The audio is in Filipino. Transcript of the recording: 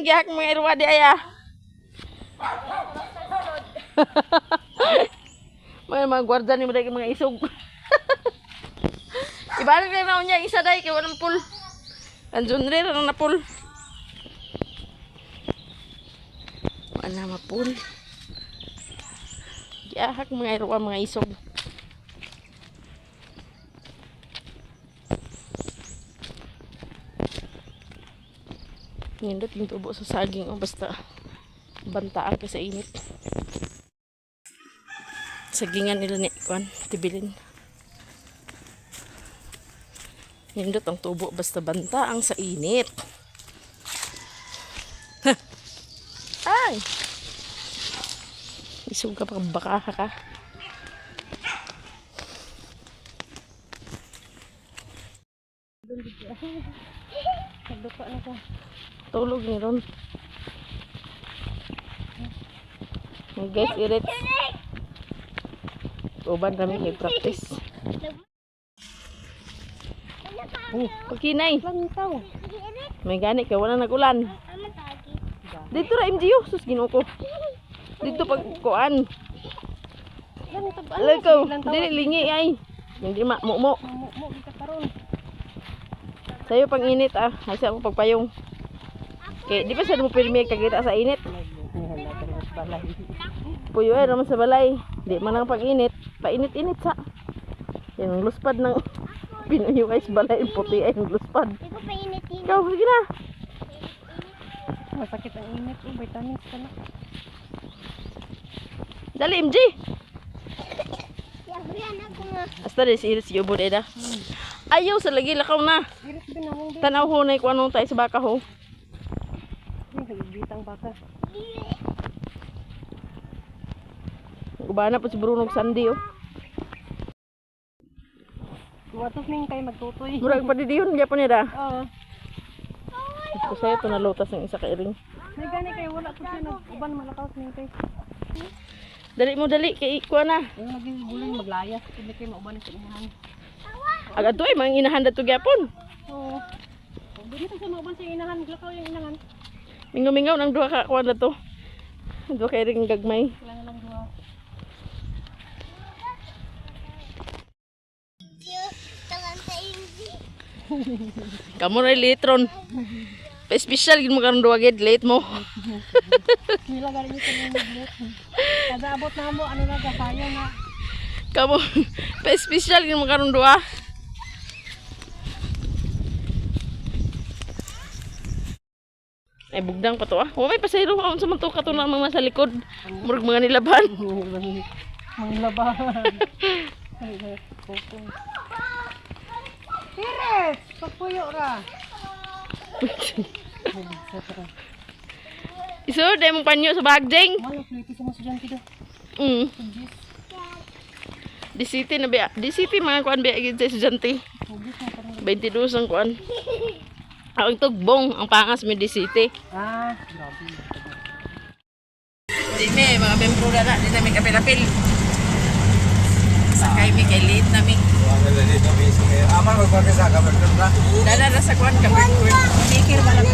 ang gihak mga irwa di aya. Mga gwardiya ni mga isog. Ibalik na naon niya isa day kay walang pool. Anjon rin ang napul. Wala mapul. Gihak mga irwa mga isog. Nindot yung tubo sa saging o basta bantaan ka sa init. Sagingan nila ni Kwan, tibilin. Nindot ang tubo basta bantaang sa init. Ay! Isog ka pang baka ka. Nagdupa na ka. Tulog ni Ron. Guys, irit. Uban kami kay practice. Oh, pagkinay. May gani kay wala nagulan. Dito ra MGU, sus Ginoo ko. Dito pag kuan. Lagaw, dili lingi ay. Hindi mo. Sayo pang init ah, ay sa mo pagpayong. Kay di pa sa mo pirmi kagita sa init. Puyo ay naman sa balay. Di man ang pag-init, painit-init sa. Yung luspad ng Pinoy ay sa balay, puti ay yung luspad. Ikaw painit-init. Ikaw, sige na. Masakit ang init, vitamins ka na. Dali, MG. Yan ako nga. Hasta rin si Iris yung budeda. Ayaw sa lagi lakaw na. Iris binawang din. Tanaw ho na kung anong tayo sa baka ho. Bitang baka. Ubana po si Bruno Sandy oh. Watos ning kay magtutoy. Murag pa diyon gyapon niya da. Oo. Gusto sayo to nalutas ng isa ka iring. May gani kay wala to siya uban malakaw ning kay. Dali mo dali kay kuha na. Yung maging bulan maglayas, hindi kay mauban sa inahan. Agad to ay mga inahan dato gyapon. Oo. Dito sa mauban sa inahan, lakaw yung inahan. Mingaw-mingaw nang duha ka kuha na to. Duha ka iring gagmay. Kailangan lang duha. Kamu na litron. Pa-special gid mo karon duha gid late mo. Nila gani sa mga kada abot na mo ano na gasayo na. Kamu pa-special gid mo karon duha. Ay bugdang pa to ah. Wa may pasayro ka sa mantuka to na mga sa likod. Murag mga nilaban. Mga labahan. Iris, pagpuyo ra. Iso, dahil mong panyo sa bagjeng. Malok, liti sa mga estudyante do. Di city na biya. Di city mga kuan biya gid sa estudyante. 22 ang kuan. Ang tugbong, ang pangas mi di city. Ah, grabe. Di mi, mga membro na di na mi kapil-apil. Sakay mi kay late na mi. Aman magpapisa ka ba? Dala na sa kuan kapil. Pikir ba lang?